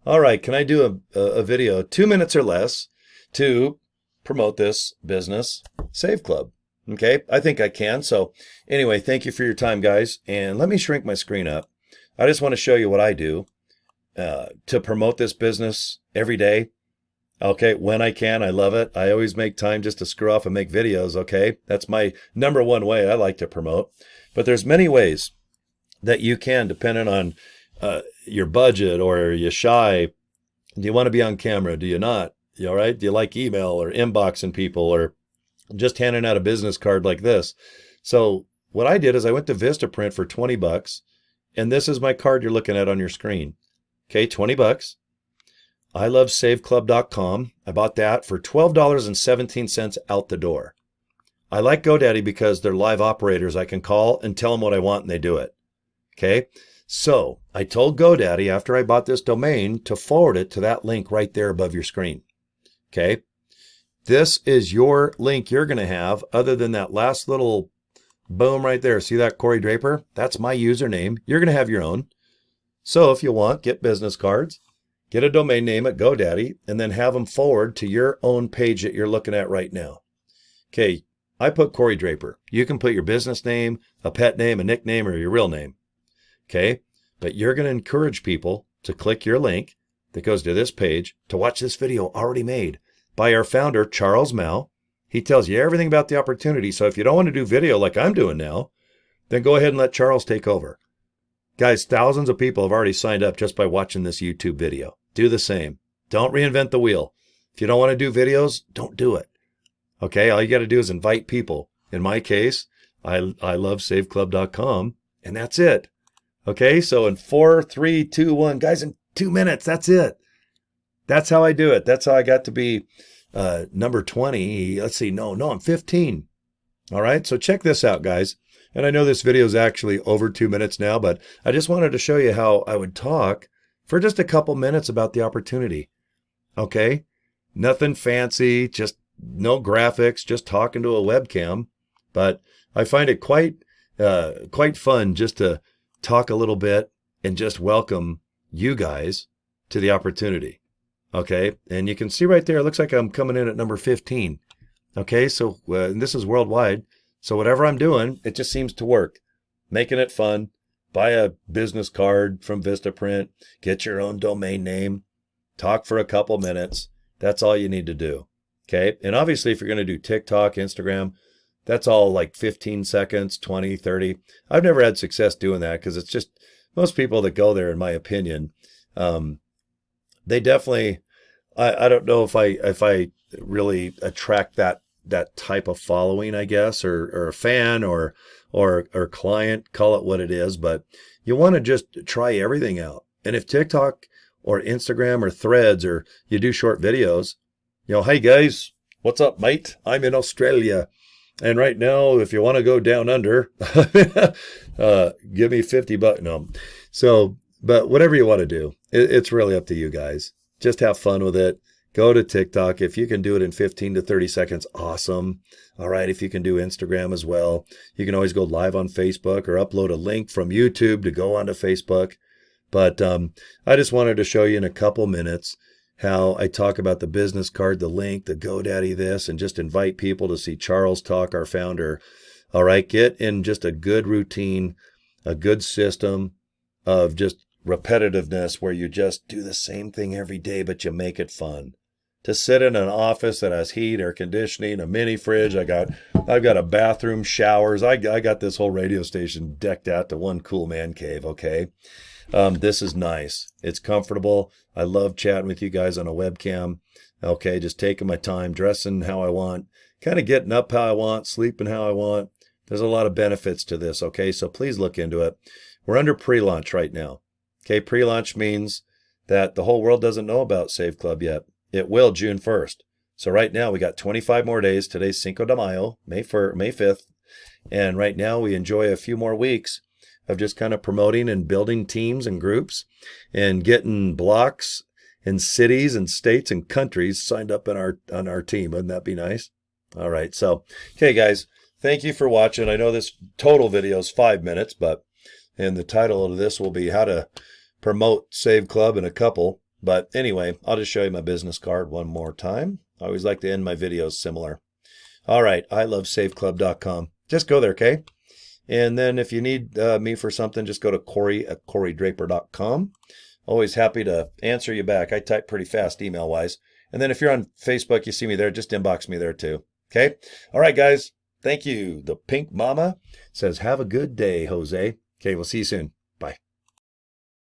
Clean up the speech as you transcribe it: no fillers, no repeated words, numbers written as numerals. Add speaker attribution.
Speaker 1: All right, can I do a video, 2 minutes or less, to promote this business Save Club? Okay, I think I can. So anyway, thank you for your time, guys. And let me shrink my screen up. I just want to show you what I do to promote this business every day. Okay, when I can, I love it. I always make time just to screw off and make videos, okay? That's my number one way I like to promote. But there's many ways that you can, depending on your budget, or are you shy? Do you want to be on camera? Do you not? You all right? Do you like email or inboxing people or just handing out a business card like this? So what I did is I went to Vistaprint for 20 bucks, and this is my card you're looking at on your screen. Okay, 20 bucks. I love saveclub.com. I bought that for $12.17 out the door. I like GoDaddy because they're live operators. I can call and tell them what I want and they do it. Okay. So I told GoDaddy after I bought this domain to forward it to that link right there above your screen. Okay. This is your link you're going to have, other than that last little boom right there. See that, Cory Draper? That's my username. You're going to have your own. So if you want, get business cards, get a domain name at GoDaddy, and then have them forward to your own page that you're looking at right now. Okay, I put Cory Draper. You can put your business name, a pet name, a nickname, or your real name. Okay, but you're going to encourage people to click your link that goes to this page to watch this video already made by our founder, Charles Mao. He tells you everything about the opportunity. So if you don't want to do video like I'm doing now, then go ahead and let Charles take over. Guys, thousands of people have already signed up just by watching this YouTube video. Do the same. Don't reinvent the wheel. If you don't want to do videos, don't do it. Okay, all you got to do is invite people. In my case, I love saveclub.com, and that's it. Okay, so in 4, 3, 2, 1, guys, in 2 minutes, that's it. That's how I do it. That's how I got to be number 20. Let's see, no, I'm 15. All right, so check this out, guys. And I know this video is actually over 2 minutes now, but I just wanted to show you how I would talk for just a couple minutes about the opportunity. Okay, nothing fancy, just no graphics, just talking to a webcam. But I find it quite fun just to talk a little bit and just welcome you guys to the opportunity. Okay, and you can see right there, it looks like I'm coming in at number 15. Okay, so and this is worldwide. So whatever I'm doing, it just seems to work. Making it fun. Buy a business card from Vistaprint. Get your own domain name. Talk for a couple minutes. That's all you need to do. Okay, and obviously if you're going to do TikTok, Instagram, that's all like 15 seconds, 20, 30. I've never had success doing that because it's just most people that go there, in my opinion, they definitely, I don't know if I really attract that type of following, I guess, or a fan or client, call it what it is, but you want to just try everything out. And if TikTok or Instagram or Threads, or you do short videos, hey guys, what's up, mate? I'm in Australia. And right now, if you want to go down under, give me 50 bucks. No. So, but whatever you want to do, it's really up to you guys. Just have fun with it. Go to TikTok. If you can do it in 15 to 30 seconds, awesome. All right. If you can do Instagram as well, you can always go live on Facebook or upload a link from YouTube to go onto Facebook. But I just wanted to show you in a couple minutes how I talk about the business card, the link, the GoDaddy this, and just invite people to see Charles talk, our founder. All right. Get in just a good routine, a good system of just repetitiveness where you just do the same thing every day, but you make it fun. To sit in an office that has heat, air conditioning, a mini fridge. I've got a bathroom, showers. I got this whole radio station decked out to one cool man cave. Okay. This is nice. It's comfortable. I love chatting with you guys on a webcam. Okay. Just taking my time, dressing how I want, kind of getting up how I want, sleeping how I want. There's a lot of benefits to this. Okay. So please look into it. We're under pre-launch right now. Okay. Pre-launch means that the whole world doesn't know about Save Club yet. It will June 1st. So right now we got 25 more days. Today's Cinco de Mayo, May 5th. And right now we enjoy a few more weeks of just kind of promoting and building teams and groups and getting blocks and cities and states and countries signed up on our team. Wouldn't that be nice? All right. So, okay, guys, thank you for watching. I know this total video is 5 minutes, and the title of this will be how to promote Save Club in a couple. But anyway, I'll just show you my business card one more time. I always like to end my videos similar. All right, ilovesaveclub.com. Just go there, okay? And then if you need me for something, just go to Cory at corydraper.com. Always happy to answer you back. I type pretty fast email-wise. And then if you're on Facebook, you see me there, just inbox me there too. Okay? All right, guys. Thank you. The Pink Mama says, have a good day, Jose. Okay, we'll see you soon.